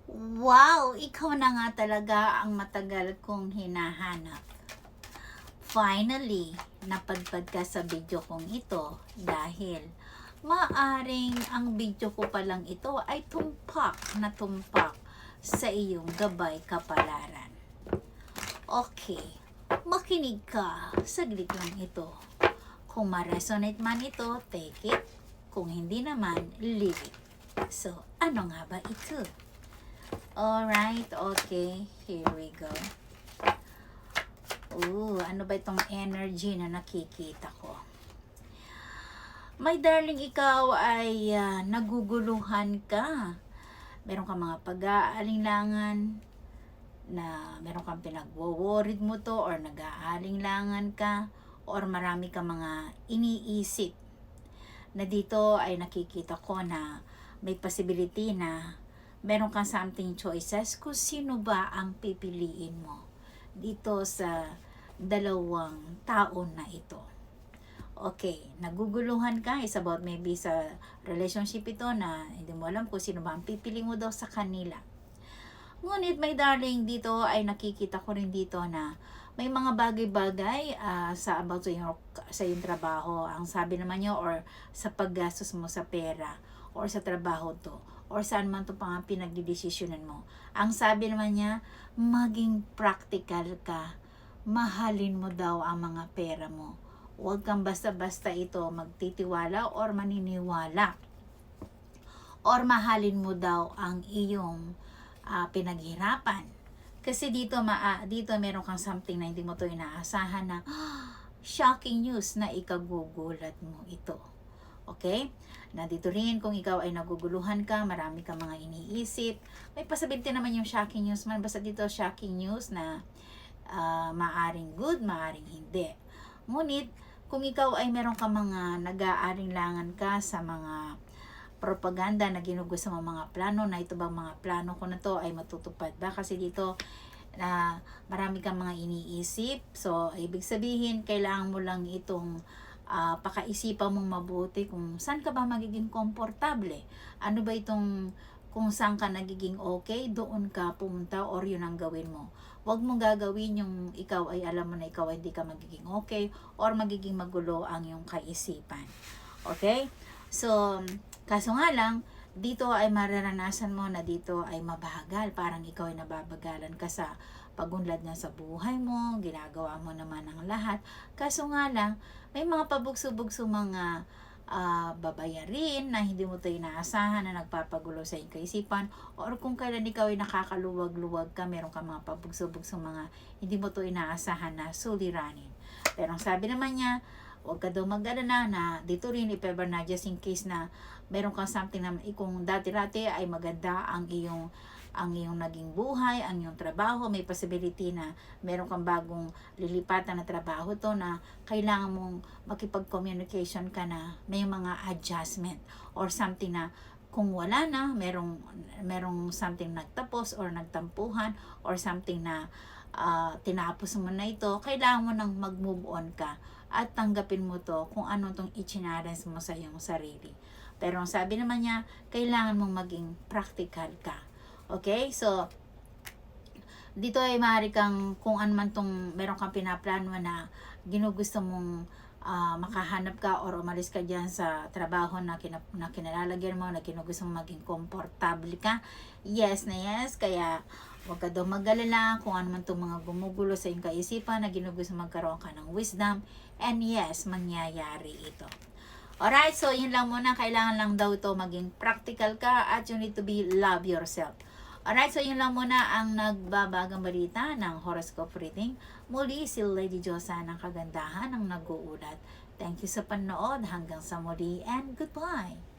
Wow! Ikaw na nga talaga ang matagal kong hinahanap. Finally, napadpad ka sa video kong ito dahil maaring ang video ko palang ito ay tumpak na tumpak sa iyong gabay kapalaran. Okay, makinig ka. Saglit lang ito. Kung ma-resonate man ito, take it. Kung hindi naman, leave it. So, ano nga ba ito? Alright, okay. Here we go. Ano ba itong energy na nakikita ko? My darling, ikaw ay naguguluhan ka. Meron kang mga pag-aalinlangan na meron kang pinagwo-worried mo to or nag-aalinlangan ka or marami kang mga iniisip na dito ay nakikita ko na may possibility na meron kang something choices kung sino ba ang pipiliin mo dito sa dalawang taon na ito. Okay, naguguluhan ka. It's about maybe sa relationship ito na hindi mo alam kung sino ba ang pipili mo daw sa kanila. Ngunit, my darling, dito ay nakikita ko rin dito na may mga bagay-bagay sa about sa yung trabaho. Ang sabi naman nyo, or sa paggastos mo sa pera, or sa trabaho to, or saan man to pang pinagdidesisyonan mo. Ang sabi naman niya, maging practical ka. Mahalin mo daw ang mga pera mo. Huwag kang basta-basta ito magtitiwala or maniniwala. Or mahalin mo daw ang iyong pinaghirapan. Kasi dito meron kang something na hindi mo to inaasahan na shocking news na ikagugulat mo ito. Okay? Na dito rin, kung ikaw ay naguguluhan ka, marami kang mga iniisip, may possibility naman yung shocking news man. Basta dito, shocking news na maaring good, maaring hindi. Ngunit, kung ikaw ay meron ka mga nag-aalinlangan ka sa mga propaganda na ginugusto mo mga plano, na ito bang mga plano ko na to ay matutupad ba? Kasi dito, na marami kang mga iniisip. So, ibig sabihin, kailangan mo lang itong pakaisipan mong mabuti kung saan ka ba magiging komportable. Ano ba itong kung saan ka nagiging okay, doon ka pumunta or yun ang gawin mo. Huwag mong gagawin yung ikaw ay alam mo na ikaw ay hindi ka magiging okay or magiging magulo ang iyong kaisipan. Okay? So, kaso nga lang, dito ay mararanasan mo na dito ay mabagal. Parang ikaw ay nababagalan ka sa pagunlad na sa buhay mo, ginagawa mo naman ang lahat. Kaso nga lang, may mga pabugso-bugso mga babayarin na hindi mo ito inaasahan na nagpapagulo sa iyong kaisipan, or kung kailan ikaw ay nakakaluwag-luwag ka, meron ka mga pabugso-bugso mga hindi mo ito inaasahan na suliranin. Pero ang sabi naman niya, huwag ka daw mag-alala na dito rin, if ever na, just in case na meron kang something na kung dati-dati ay maganda ang iyong naging buhay, ang iyong trabaho, may possibility na meron kang bagong lilipatan na trabaho to na kailangan mong makipag-communication ka na may mga adjustment or something na kung wala na, merong something nagtapos or nagtampuhan or something na tinapos mo na ito, kailangan mo nang mag-move on ka at tanggapin mo to kung ano tong i-challenge mo sa iyong sarili. Pero ang sabi naman niya, kailangan mong maging practical ka. Okay? So, dito ay maaari kang, kung ano man tong meron kang pinaplano na ginugusto mong makahanap ka or umalis ka dyan sa trabaho na kinalalagyan mo, na ginugusto mong maging komportable ka. Yes na yes. Kaya, huwag ka daw mag-alala kung ano man itong mga gumugulo sa iyong kaisipan na ginugusto magkaroon ka ng wisdom. And yes, mangyayari ito. Alright, so yun lang muna. Kailangan lang daw ito maging practical ka at you need to be love yourself. Alright, so yun lang muna ang nagbabagang balita ng horoscope reading. Muli, si Lady Josa ng Kagandahan ang nag-uulat. Thank you sa panood. Hanggang sa muli and goodbye!